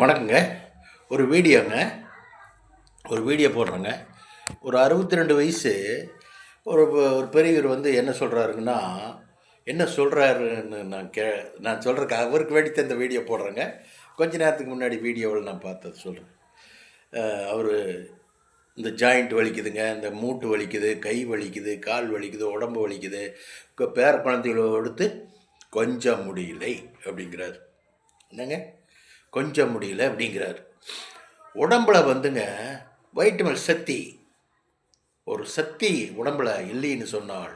வணக்கங்க. ஒரு வீடியோங்க. ஒரு வீடியோ போடுறேங்க. ஒரு 62 வயசு ஒரு பெரியவர் என்ன சொல்கிறாருங்கன்னா, என்ன சொல்கிறாருன்னு நான் சொல்கிறக்கு அவருக்கு வேண்டி தான் இந்த வீடியோ போடுறேங்க. கொஞ்ச நேரத்துக்கு முன்னாடி வீடியோவில் நான் பார்த்தது சொல்கிறேன். அவர் இந்த ஜாயிண்ட் வலிக்குதுங்க, இந்த மூட்டு வலிக்குது, கை வலிக்குது, கால் வலிக்குது, உடம்பு வலிக்குது, பேர குழந்தைகளை எடுத்து கொஞ்சம் முடியலை அப்படிங்கிறார். என்னங்க கொஞ்சம் முடியல அப்படிங்கிறார். உடம்புல வைட்டமின் சக்தி, ஒரு சக்தி உடம்புல இல்லைன்னு சொன்னால்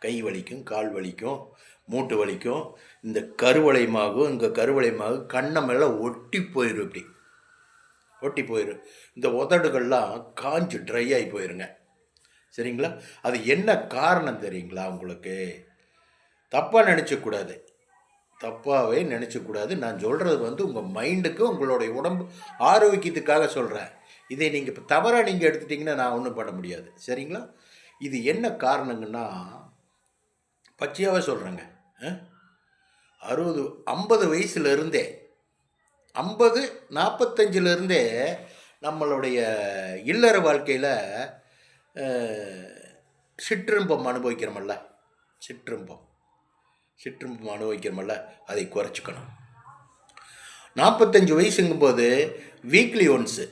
கை வலிக்கும், கால் வலிக்கும், மூட்டு வலிக்கும், இந்த கருவளையமாகும் கண்ணை மேலே ஒட்டி போயிடும். இப்படி ஒட்டி போயிடும். இந்த உதடுகள்லாம் காஞ்சு ட்ரை ஆகி போயிருங்க. சரிங்களா? அது என்ன காரணம் தெரியுங்களா உங்களுக்கு? தப்பாக நினச்சக்கூடாது, தப்பாகவே நினச்சக்கூடாது. நான் சொல்கிறது உங்கள் மைண்டுக்கு, உங்களுடைய உடம்பு ஆரோக்கியத்துக்காக சொல்கிறேன். இதை நீங்கள் இப்போ தவறாக நீங்கள் எடுத்துட்டிங்கன்னா நான் ஒன்றும் பண்ண முடியாது. சரிங்களா? இது என்ன காரணங்கன்னா, பச்சையாகவே சொல்கிறேங்க. 50 வயசுலேருந்தே 45லேருந்தே நம்மளுடைய இல்லற வாழ்க்கையில் சிற்றின்பம் அனுபவிக்கிறோமல்ல, சிற்றின்பம் அனுபவிக்கிறோமல்ல, அதை குறைச்சிக்கணும். 45 வயசுங்கும்போது வீக்லி ஒன்ஸு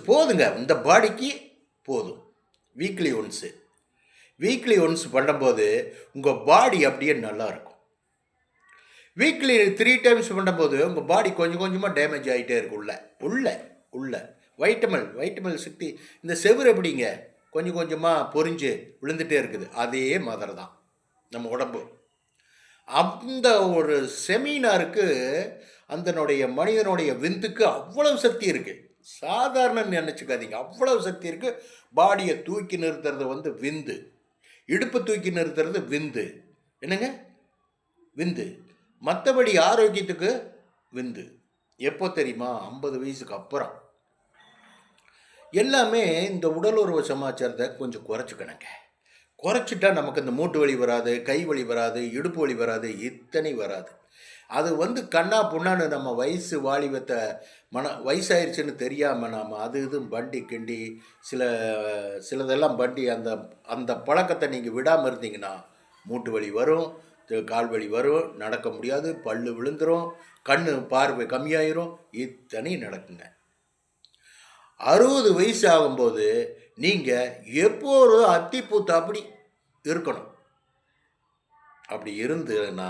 போதுங்க. இந்த பாடிக்கு போதும். வீக்லி ஒன்ஸ் பண்ணும்போது உங்கள் பாடி அப்படியே நல்லா இருக்கும். வீக்லி 3 டைம்ஸ் பண்ணும்போது உங்கள் பாடி கொஞ்சம் கொஞ்சமாக டேமேஜ் ஆகிட்டே இருக்கும். உள்ள வைட்டமின் சக்தி, இந்த செவுறு எப்படிங்க கொஞ்சம் கொஞ்சமாக பொறிஞ்சு விழுந்துகிட்டே இருக்குது. அதே மாதிரி தான் நம்ம உடம்பு. அந்த ஒரு செமினாருக்கு மனிதனுடைய விந்துக்கு அவ்வளவு சக்தி இருக்குது. சாதாரண நினச்சிக்காதீங்க, அவ்வளவு சக்தி இருக்குது. பாடியை தூக்கி நிறுத்துறது விந்து, இடுப்பு தூக்கி நிறுத்துறது விந்து. என்னங்க விந்து. மற்றபடி ஆரோக்கியத்துக்கு விந்து எப்போ தெரியுமா? 50 வயசுக்கு அப்புறம். எல்லாமே இந்த உடலுறவு சமாச்சாரத்தை கொஞ்சம் குறைச்சிக்கணுங்க. குறைச்சிட்டா நமக்கு இந்த மூட்டு வலி வராது, கை வலி வராது, இடுப்பு வலி வராது, இத்தனை வராது. அது கண்ணா புண்ணான்னு நம்ம வாலிபத்தை வயசாயிருச்சுன்னு தெரியாமல் நாம் அது இதுவும் பண்டி கிண்டி சிலதெல்லாம் பண்டி அந்த பழக்கத்தை நீங்கள் விடாமல் இருந்தீங்கன்னா மூட்டு வலி வரும், கால் வலி வரும், நடக்க முடியாது, பல்லு விழுந்துடும், கண் பார்வை கம்மியாயிரும், இத்தனை நடக்குங்க. 60 வயசு ஆகும்போது நீங்கள் எப்போதும் அத்திப்பூத்த அப்படி இருக்கணும். அப்படி இருந்ததுன்னா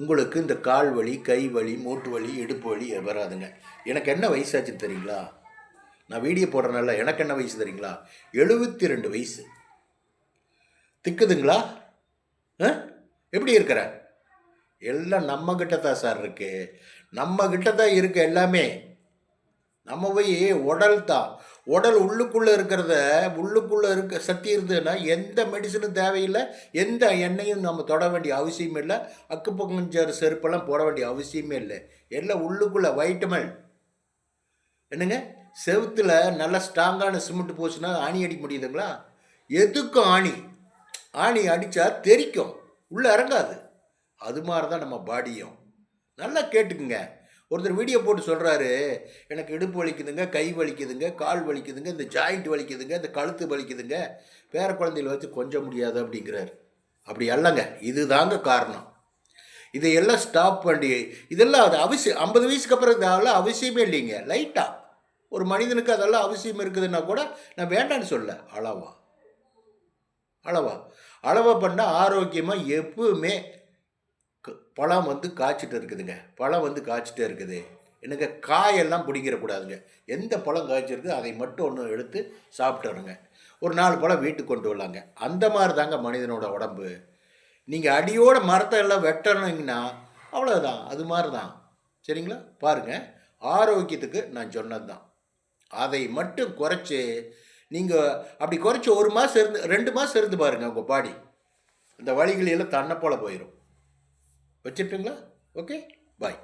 உங்களுக்கு இந்த கால் வலி, கை வலி, மூட்டு வலி, இடுப்பு வலி வராதுங்க. எனக்கு என்ன வயசாச்சுன்னு தெரியுங்களா? நான் வீடியோ போடுறனால எனக்கு என்ன வயசு தெரியுங்களா? 72 வயசு. திக்குதுங்களா? எப்படி இருக்கிற? எல்லாம் நம்மக்கிட்ட தான் சார் இருக்கு. நம்மக்கிட்ட தான் இருக்கு எல்லாமே. நம்ம போய் உடல் உள்ளுக்குள்ளே இருக்க சக்தி இருந்ததுன்னா எந்த மெடிசனும் தேவையில்லை, எந்த எண்ணெயும் நம்ம தொட வேண்டிய அவசியம் இல்லை, அக்குப்பஞ்சர் செருப்பெல்லாம் போட வேண்டிய அவசியமே இல்லை. எல்லாம் உள்ளுக்குள்ளே வைட்டமின். என்னங்க செவுத்தில் நல்ல ஸ்ட்ராங்கான சிமெண்ட் போச்சுன்னா ஆணி அடிக்க முடியுதுங்களா? எதுக்கும் ஆணி அடித்தா தெரிக்கும், உள்ளே இறங்காது. அது மாதிரி தான் நம்ம பாடியும். நல்லா கேட்டுக்குங்க. ஒருத்தர் வீடியோ போட்டு சொல்கிறாரு, எனக்கு இடுப்பு வலிக்குதுங்க, கை வலிக்குதுங்க, கால் வலிக்குதுங்க, இந்த ஜாயிண்ட் வலிக்குதுங்க, இந்த கழுத்து வலிக்குதுங்க, பேர குழந்தைகளை வச்சு கொஞ்சம் முடியாது அப்படிங்கிறார். அப்படி அல்லங்க, இது தாங்க காரணம். இதையெல்லாம் ஸ்டாப் பண்ணி, இதெல்லாம் அது அவசியம். 50 வயசுக்கு அப்புறம் இதெல்லாம் அவசியமே இல்லைங்க. லைட்டாக ஒரு மனிதனுக்கு அதெல்லாம் அவசியம் இருக்குதுன்னா கூட நான் வேண்டான்னு சொல்ல. அளவாக பண்ணால் ஆரோக்கியமாக எப்பவுமே. பழம் காய்ச்சிட்டு இருக்குதுங்க, காய்ச்சிட்டே இருக்குது. எனக்கு காயெல்லாம் பிடிக்கிறக்கூடாதுங்க. எந்த பழம் காய்ச்சிருக்கு அதை மட்டும் ஒன்று எடுத்து சாப்பிட்டுருங்க. ஒரு 4 பழம் வீட்டுக்கு கொண்டு வரலாங்க. அந்த மாதிரி தாங்க மனிதனோட உடம்பு. நீங்கள் அடியோட மரத்தை எல்லாம் வெட்டணுங்கன்னா அவ்வளோதான், அது மாதிரி தான். சரிங்களா? பாருங்கள், ஆரோக்கியத்துக்கு நான் சொன்னது தான். அதை மட்டும் குறைச்சி நீங்கள் அப்படி குறைச்சி 1 மாதம் இருந்து 2 மாதம் இருந்து பாருங்கள், உங்கள் பாடி இந்த வலிகளெல்லாம் தன்னை போல் போயிடும். வச்சுட்டுங்களா? ஓகே, பாய்.